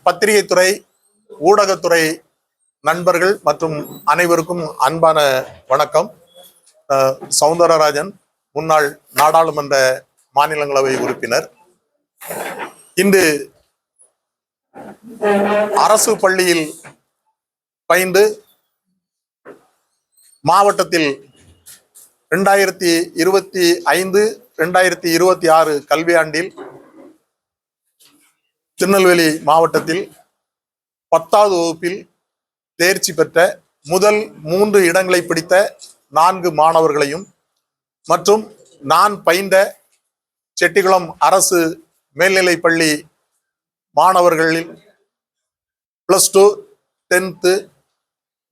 பத்திரிகை துறை, ஊடகத்துறை நண்பர்கள் மற்றும் அனைவருக்கும் அன்பான வணக்கம். சவுந்தரராஜன், முன்னாள் நாடாளுமன்ற மாநிலங்களவை உறுப்பினர். இன்று அரசு பள்ளியில் பயின்று மாவட்டத்தில் 2025-2026 கல்வியாண்டில் திருநெல்வேலி மாவட்டத்தில் 10வது வகுப்பில் தேர்ச்சி பெற்ற முதல் 3 இடங்களை பிடித்த 4 மாணவர்களையும் மற்றும் நான் பயின்ற செட்டிகுளம் அரசு மேல்நிலைப்பள்ளி மாணவர்களில் +2, 10th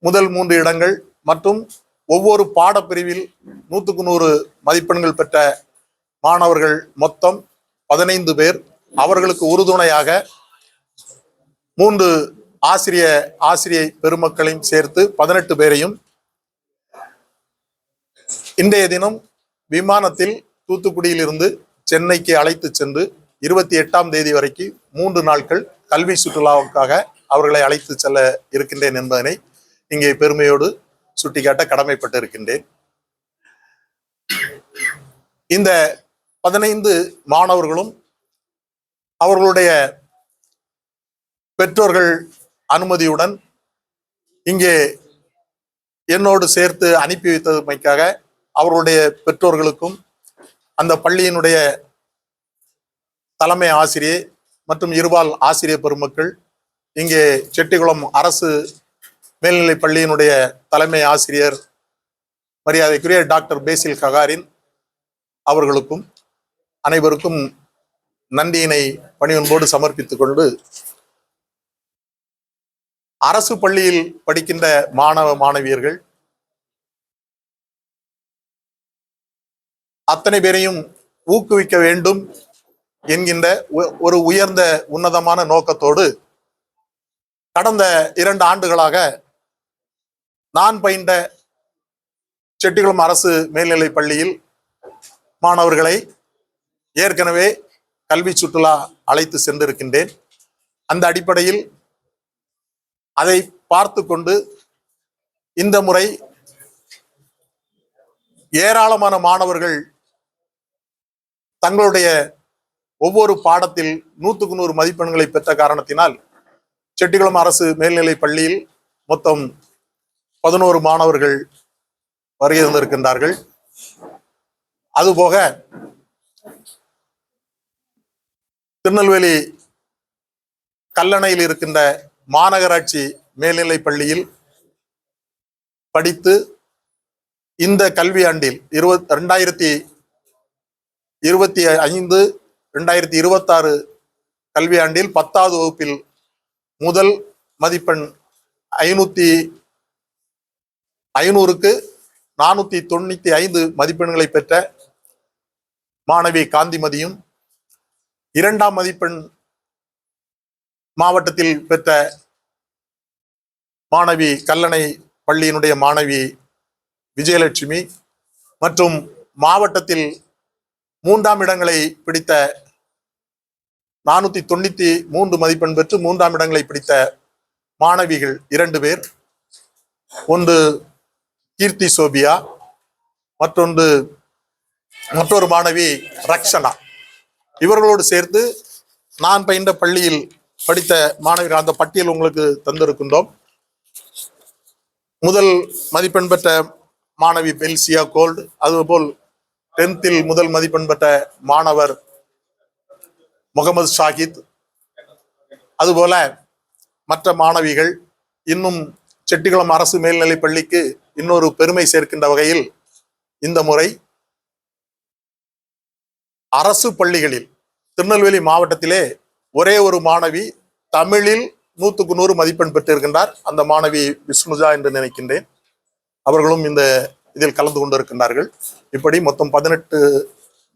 முதல் 3 இடங்கள் மற்றும் ஒவ்வொரு பாடப்பிரிவில் 100க்கு 100 மதிப்பெண்கள் பெற்ற மாணவர்கள் மொத்தம் 15 பேர். அவர்களுக்கு உறுதுணையாக 3 ஆசிரியை பெருமக்களையும் சேர்த்து 18 பேரையும் இன்றைய தினம் விமானத்தில் தூத்துக்குடியில் இருந்து சென்னைக்கு அழைத்து சென்று 28ஆம் தேதி வரைக்கும் 3 நாட்கள் கல்வி சுற்றுலாவுக்காக அவர்களை அழைத்து செல்ல இருக்கின்றேன் என்பதனை இங்கே பெருமையோடு சுட்டிக்காட்ட கடமைப்பட்டு இருக்கின்றேன். இந்த 15 மாணவர்களும் அவர்களுடைய பெற்றோர்கள் அனுமதியுடன் இங்கே என்னோடு சேர்த்து அனுப்பி வைத்தமைக்காக அவர்களுடைய பெற்றோர்களுக்கும் அந்த பள்ளியினுடைய தலைமை ஆசிரியை மற்றும் இருபால் ஆசிரியர் பெருமக்கள், இங்கே செட்டிகுளம் அரசு மேல்நிலை பள்ளியினுடைய தலைமை ஆசிரியர் மரியாதைக்குரிய டாக்டர் பேசில் ககாரின் அவர்களுக்கும் அனைவருக்கும் நன்றியினை பணிவன்போடு சமர்ப்பித்துக் கொண்டு, அரசு பள்ளியில் படிக்கின்ற மாணவ மாணவியர்கள் அத்தனை பேரையும் ஊக்குவிக்க வேண்டும் என்கின்ற ஒரு உயர்ந்த உன்னதமான நோக்கத்தோடு கடந்த 2 ஆண்டுகளாக நான் பயின்ற செட்டிகுளம் அரசு மேல்நிலை பள்ளியில் மாணவர்களை ஏற்கனவே கல்வி சுற்றுலா அழைத்து சென்றிருக்கின்றேன். அந்த அடிப்படையில் அதை பார்த்து கொண்டு இந்த முறை ஏராளமான மாணவர்கள் தங்களுடைய ஒவ்வொரு பாடத்தில் 100க்கு 100 மதிப்பெண்களை பெற்ற காரணத்தினால் செட்டிகுளம் அரசு மேல்நிலை பள்ளியில் மொத்தம் 11 மாணவர்கள் வருகை தந்திருக்கின்றார்கள். அதுபோக திருநெல்வேலி கல்லணையில் இருக்கின்ற மாநகராட்சி மேல்நிலை பள்ளியில் படித்து இந்த கல்வியாண்டில் 2025-2026 கல்வியாண்டில் 10வது வகுப்பில் முதல் மதிப்பெண் 500க்கு 495 மதிப்பெண்களை பெற்ற மாணவி காந்திமதியும், 2ஆம் மதிப்பெண் மாவட்டத்தில் பெற்ற மாணவி கல்லணை பள்ளியினுடைய மாணவி விஜயலட்சுமி மற்றும் மாவட்டத்தில் 3ஆம் இடங்களை பிடித்த 493 மதிப்பெண் பெற்று 3ஆம் இடங்களை பிடித்த மாணவிகள் 2 பேர். ஒன்று கீர்த்தி சோபியா, மற்றொரு மாணவி ரக்ஷனா. இவர்களோடு சேர்த்து நான் பயின்ற பள்ளியில் படித்த மாணவிகள் அந்த பட்டியல் உங்களுக்கு தந்திருக்கின்றோம். முதல் மதிப்பெண் பெற்ற மாணவி பெல்சியா கோல்டு, அதுபோல் 10th முதல் மதிப்பெண் பெற்ற மாணவர் முகமது ஷாஹித், அதுபோல மற்ற மாணவிகள். இன்னும் செட்டிகுளம் அரசு மேல்நிலை பள்ளிக்கு இன்னொரு பெருமை சேர்க்கின்ற வகையில் இந்த முறை அரசு பள்ளிகளில் திருநெல்வேலி மாவட்டத்திலே ஒரே ஒரு மாணவி தமிழில் 100க்கு 100 மதிப்பெண் பெற்றிருக்கின்றார். அந்த மாணவி விஷ்ணுஜா என்று நினைக்கின்றேன். அவர்களும் இந்த இதில் கலந்து கொண்டிருக்கின்றார்கள். இப்படி மொத்தம் 18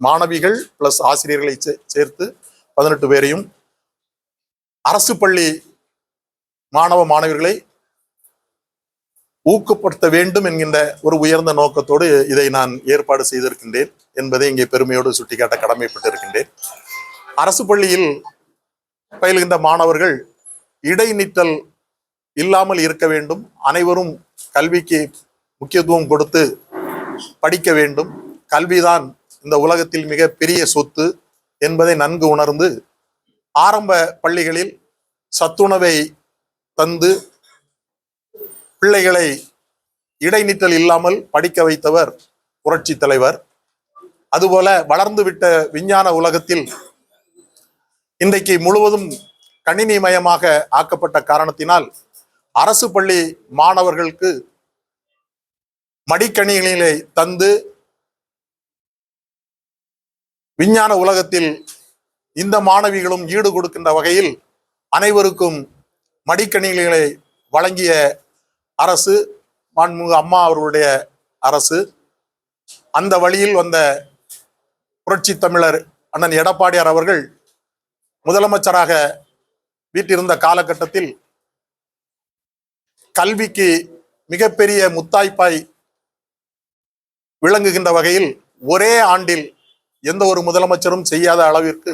மாணவிகள் பிளஸ் ஆசிரியர்களை சேர்த்து 18 பேரையும் அரசு பள்ளி மாணவ மாணவிகளை ஊக்கப்படுத்த வேண்டும் என்கின்ற ஒரு உயர்ந்த நோக்கத்தோடு இதை நான் ஏற்பாடு செய்திருக்கின்றேன் என்பதை இங்கே பெருமையோடு சுட்டிக்காட்ட கடமைப்பட்டிருக்கின்றேன். அரசு பள்ளியில் பயில்கின்ற மாணவர்கள் இடைநிற்றல் இல்லாமல் இருக்க வேண்டும். அனைவரும் கல்விக்கு முக்கியத்துவம் கொடுத்து படிக்க வேண்டும். கல்விதான் இந்த உலகத்தில் மிக பெரிய சொத்து என்பதை நன்கு உணர்ந்து ஆரம்ப பள்ளிகளில் சத்துணவை தந்து பிள்ளைகளை இடைநிற்றல் இல்லாமல் படிக்க வைத்தவர் புரட்சி தலைவர். அதுபோல வளர்ந்துவிட்ட விஞ்ஞான உலகத்தில் இன்றைக்கு முழுவதும் கணினிமயமாக ஆக்கப்பட்ட காரணத்தினால் அரசு பள்ளி மாணவர்களுக்கு மடிக்கணினிகளை தந்து விஞ்ஞான உலகத்தில் இந்த மாணவிகளும் ஈடு கொடுக்கின்ற வகையில் அனைவருக்கும் மடிக்கணினிகளை வழங்கிய அரசு மாண்புமிகு அம்மா அவர்களுடைய அரசு. அந்த வழியில் வந்த புரட்சி தமிழர் அண்ணன் எடப்பாடியார் அவர்கள் முதலமைச்சராக வீட்டிருந்த காலகட்டத்தில் கல்விக்கு மிகப்பெரிய முத்தாய்ப்பாய் விளங்குகின்ற வகையில் ஒரே ஆண்டில் எந்த ஒரு முதலமைச்சரும் செய்யாத அளவிற்கு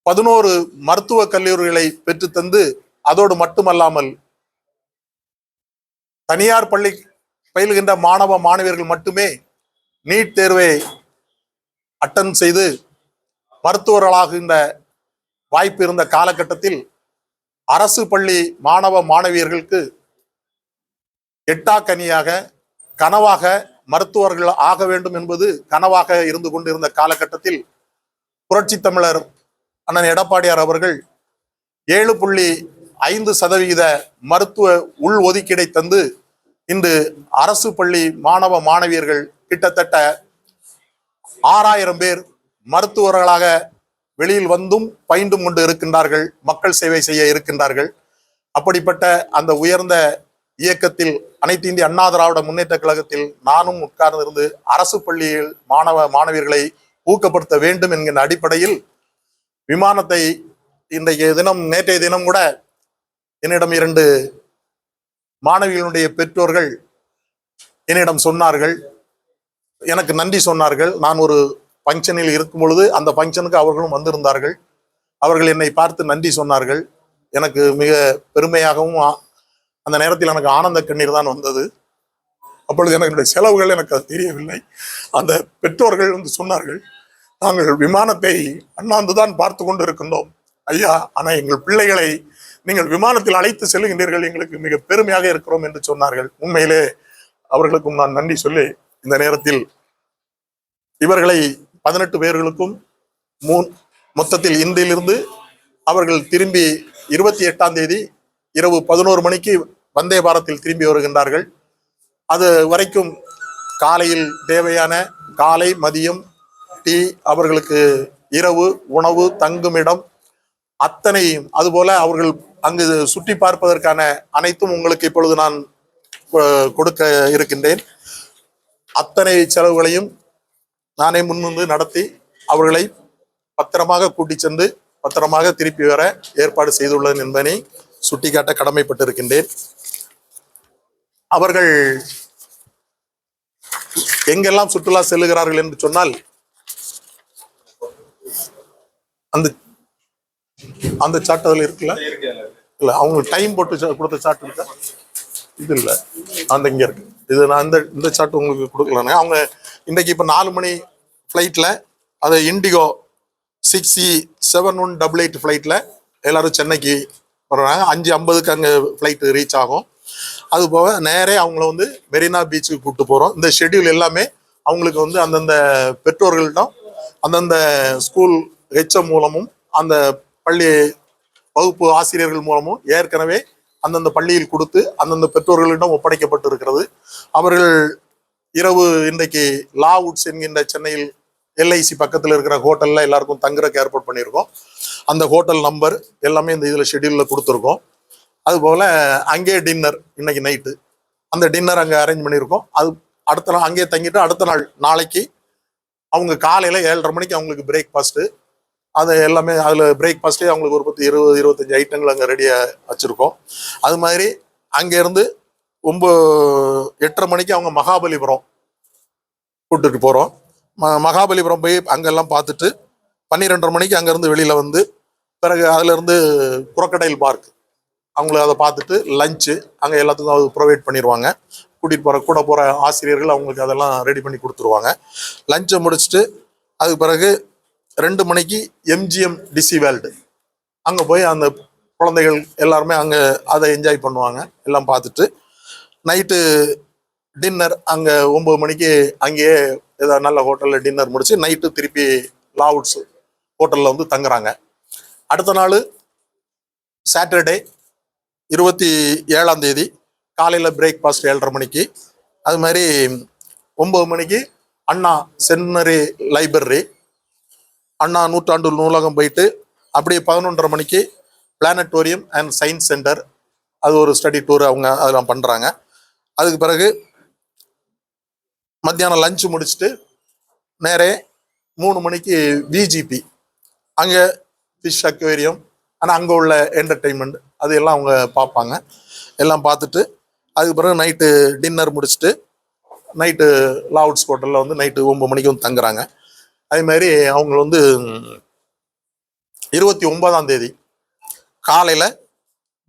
11 மருத்துவக் கல்லூரிகளை பெற்றுத்தந்து, அதோடு மட்டுமல்லாமல் தனியார் பள்ளி பயில்கின்ற மாணவ மாணவியர்கள் மட்டுமே நீட் தேர்வை அட்டன் செய்து மருத்துவர்களாகின்ற வாய்ப்பு இருந்த காலகட்டத்தில் அரசு பள்ளி மாணவ மாணவியர்களுக்கு எட்டாக்கனியாக கனவாக மருத்துவர்கள் ஆக வேண்டும் என்பது கனவாக இருந்து கொண்டிருந்த காலகட்டத்தில் புரட்சி தமிழர் அண்ணன் எடப்பாடியார் அவர்கள் 7.5% மருத்துவ உள் ஒதுக்கீடை தந்து இன்று அரசு பள்ளி மாணவ மாணவியர்கள் கிட்டத்தட்ட 6000 பேர் மருத்துவர்களாக வெளியில் வந்தும் பயின்றும் கொண்டு இருக்கின்றார்கள். மக்கள் சேவை செய்ய இருக்கின்றார்கள். அப்படிப்பட்ட அந்த உயர்ந்த இயக்கத்தில் அனைத்து இந்திய அண்ணா திராவிட முன்னேற்ற கழகத்தில் நானும் உட்கார்ந்திருந்து அரசு பள்ளியில் மாணவ மாணவியர்களை ஊக்கப்படுத்த வேண்டும் என்கின்ற அடிப்படையில் விமானத்தை நேற்றைய தினம் கூட என்னிடம் 2 மாணவிகளுடைய பெற்றோர்கள் என்னிடம் சொன்னார்கள், எனக்கு நன்றி சொன்னார்கள். நான் ஒரு ஃபங்க்ஷனில் இருக்கும் பொழுது அந்த ஃபங்க்ஷனுக்கு அவர்களும் வந்திருந்தார்கள். அவர்கள் என்னை பார்த்து நன்றி சொன்னார்கள். எனக்கு மிக பெருமையாகவும் அந்த நேரத்தில் எனக்கு ஆனந்த கண்ணீர் தான் வந்தது. அப்பொழுது என்னுடைய செலவுகள் எனக்கு அது தெரியவில்லை. அந்த பெற்றோர்கள் வந்து சொன்னார்கள், நாங்கள் விமானத்தை அண்ணாந்துதான் பார்த்து கொண்டு இருக்கின்றோம் ஐயா, ஆனால் எங்கள் பிள்ளைகளை நீங்கள் விமானத்தில் அழைத்து செல்லுகின்றீர்கள், எங்களுக்கு மிக பெருமையாக இருக்கிறோம் என்று சொன்னார்கள். உண்மையிலே அவர்களுக்கும் நான் நன்றி சொல்லி இந்த நேரத்தில் இவர்களை 18 பேர்களுக்கும் மொத்தத்தில் இன்றிலிருந்து அவர்கள் திரும்பி 28ஆம் தேதி இரவு 11 மணிக்கு வந்தே பாரத்தில் திரும்பி வருகின்றார்கள். அது வரைக்கும் காலையில் தேவையான காலை மதியம் டீ, அவர்களுக்கு இரவு உணவு தங்குமிடம் அத்தனையும், அதுபோல அவர்கள் அங்கு சுற்றி பார்ப்பதற்கான அனைத்தும் உங்களுக்கு இப்பொழுது நான் கொடுக்க இருக்கின்றேன். அத்தனை செலவுகளையும் நானே முன்வந்து நடத்தி அவர்களை பத்திரமாக கூட்டி சென்று பத்திரமாக திருப்பி வர ஏற்பாடு செய்துள்ளேன் என்பதை சுட்டிக்காட்ட கடமைப்பட்டிருக்கின்றேன். அவர்கள் எங்கெல்லாம் சுற்றுலா செல்லுகிறார்கள் என்று சொன்னால், அந்த அந்த சாட்டு இருக்குல்ல, இல்ல அவங்க டைம் போட்டு கொடுத்த சாட்டு இருக்கா, இது இல்ல, அந்த இங்க இருக்கு. இது நான் இந்த சாட்டு உங்களுக்கு கொடுக்கலானே. அவங்க இன்றைக்கு இப்ப 4 மணி ஃபிளைட்ல, அது இண்டிகோ 6E7188 ஃபிளைட்ல எல்லாரும் சென்னைக்கு வர்றாங்க. 5:50க்கு அங்கே ஃப்ளைட்டு ரீச் ஆகும். அது போக நேரே அவங்கள வந்து மெரினா பீச்சுக்கு கூப்பிட்டு போகிறோம். இந்த ஷெட்யூல் எல்லாமே அவங்களுக்கு வந்து அந்தந்த பெற்றோர்களிடம் அந்தந்த ஸ்கூல் ஹெச்எம் மூலமும் அந்த பள்ளி வகுப்பு ஆசிரியர்கள் மூலமும் ஏற்கனவே அந்தந்த பள்ளியில் கொடுத்து அந்தந்த பெற்றோர்களிடம் ஒப்படைக்கப்பட்டு இருக்கிறது. அவர்கள் இரவு இன்றைக்கு லாவுட்ஸ் என்கின்ற சென்னையில் LIC பக்கத்தில் இருக்கிற ஹோட்டலில் எல்லாருக்கும் தங்குறதுக்கு ஏற்பாடு பண்ணியிருக்கோம். அந்த ஹோட்டல் நம்பர் எல்லாமே இந்த இதில் ஷெட்யூலில் கொடுத்துருக்கோம். அதுபோல் அங்கே டின்னர் இன்னைக்கு நைட்டு, அந்த டின்னர் அங்கே அரேஞ்ச் பண்ணியிருக்கோம். அது அடுத்த நாள் அங்கேயே தங்கிட்டு அடுத்த நாள் நாளைக்கு அவங்க காலையில் 7:30 மணிக்கு அவங்களுக்கு பிரேக்ஃபாஸ்ட்டு, அது எல்லாமே அதில் பிரேக்ஃபாஸ்ட்டே அவங்களுக்கு ஒரு 20-25 ஐட்டங்கள் அங்கே ரெடியாக வச்சுருக்கோம். அது மாதிரி அங்கேருந்து 8:30 மணிக்கு அவங்க மகாபலிபுரம் கூப்பிட்டுட்டு போகிறோம். மகாபலிபுரம் போய் அங்கெல்லாம் பார்த்துட்டு 12:30 மணிக்கு அங்கேருந்து வெளியில் வந்து பிறகு அதுலேருந்து குரக்கடைல் பார்க் அவங்கள அதை பார்த்துட்டு லஞ்சு அங்கே எல்லாத்துக்கும் அது ப்ரொவைட் பண்ணிடுவாங்க. கூட்டிகிட்டு போகிற கூட போகிற ஆசிரியர்கள் அவங்களுக்கு அதெல்லாம் ரெடி பண்ணி கொடுத்துருவாங்க. லஞ்சை முடிச்சுட்டு அதுக்கு பிறகு 2 மணிக்கு எம்ஜிஎம் டிசி வேர்ல்டு அங்கே போய் அந்த குழந்தைகள் எல்லாருமே அங்கே அதை என்ஜாய் பண்ணுவாங்க. எல்லாம் பார்த்துட்டு நைட்டு டின்னர் அங்கே 9 மணிக்கு அங்கேயே ஏதாவது நல்ல ஹோட்டலில் டின்னர் முடிச்சு நைட்டு திருப்பி லாவுட்ஸ் ஹோட்டலில் வந்து தங்குறாங்க. அடுத்த நாள் சாட்டர்டே 27ஆம் தேதி காலையில் பிரேக்ஃபாஸ்ட் 7:30 மணிக்கு. அது மாதிரி 9 மணிக்கு அண்ணா சென்னரி லைப்ரரி அண்ணா நூற்றாண்டு நூலகம் போயிட்டு அப்படியே 11:30 மணிக்கு பிளானட்டோரியம் அண்ட் சயின்ஸ் சென்டர் அது ஒரு ஸ்டடி டூர் அவங்க அதெல்லாம் பண்ணுறாங்க. அதுக்கு பிறகு மத்தியானம் லஞ்சு முடிச்சுட்டு நேரே 3 மணிக்கு விஜிபி அங்கே ஃபிஷ் அக்வேரியம் ஆனால் அங்கே உள்ள என்டர்டெயின்மெண்ட் அது எல்லாம் அவங்க பார்ப்பாங்க. எல்லாம் பார்த்துட்டு அதுக்கு பிறகு நைட்டு டின்னர் முடிச்சுட்டு நைட்டு லாவுட்ஸ் ஹோட்டலில் வந்து நைட்டு 9 மணிக்கு வந்து தங்குறாங்க. அதேமாதிரி அவங்க வந்து 29ஆம் தேதி காலையில்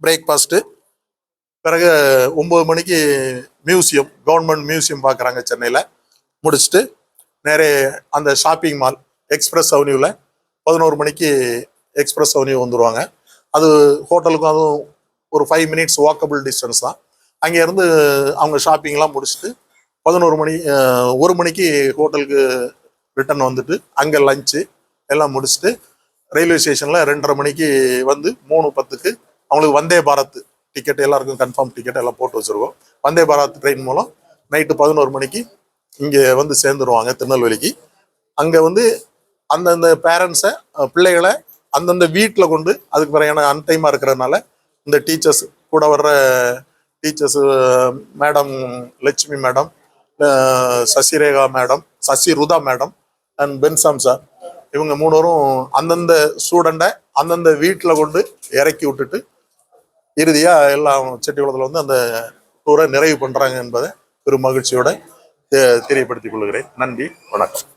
பிரேக்ஃபாஸ்ட்டு பிறகு 9 மணிக்கு மியூசியம் கவர்மெண்ட் மியூசியம் பார்க்குறாங்க சென்னையில். முடிச்சுட்டு நேரே அந்த ஷாப்பிங் மால் எக்ஸ்பிரஸ் அவென்யூவில் 11 மணிக்கு எக்ஸ்பிரஸ் அவென்யூ வந்துடுவாங்க. அது ஹோட்டலுக்கும் அதுவும் ஒரு 5 மினிட்ஸ் வாக்கபிள் டிஸ்டன்ஸ் தான். அங்கேருந்து அவங்க ஷாப்பிங்லாம் முடிச்சுட்டு 1 மணிக்கு ஹோட்டலுக்கு ரிட்டர்ன் வந்துட்டு அங்கே லஞ்சு எல்லாம் முடிச்சுட்டு ரயில்வே ஸ்டேஷனில் 2:30 மணிக்கு வந்து 3:10க்கு அவங்களுக்கு வந்தே பாரத் டிக்கெட் எல்லாருக்கும் கன்ஃபார்ம் டிக்கெட் எல்லாம் போட்டு வச்சுருக்கோம். வந்தே பாரத் ட்ரெயின் மூலம் நைட்டு 11 மணிக்கு இங்கே வந்து சேர்ந்துருவாங்க திருநெல்வேலிக்கு. அங்கே வந்து அந்தந்த பேரண்ட்ஸை பிள்ளைகளை அந்தந்த வீட்டில் கொண்டு அதுக்கு பிறகு ஏன்னா அன்டைமாக இருக்கிறதுனால இந்த டீச்சர்ஸ் கூட வர்ற teachers madam Lakshmi madam, Sasirekha madam, Sasirutha madam and Bensam sir இவங்க 3 பேரும் அந்தந்த ஸ்டூடெண்ட்டை அந்தந்த வீட்டில் கொண்டு இறக்கி விட்டுட்டு இறுதியாக எல்லாம் செட்டிக்குளத்தில் வந்து அந்த டூரை நிறைவு பண்ணுறாங்க என்பதை பெரும் மகிழ்ச்சியோட தெரியப்படுத்திக் கொள்கிறேன். நன்றி, வணக்கம்.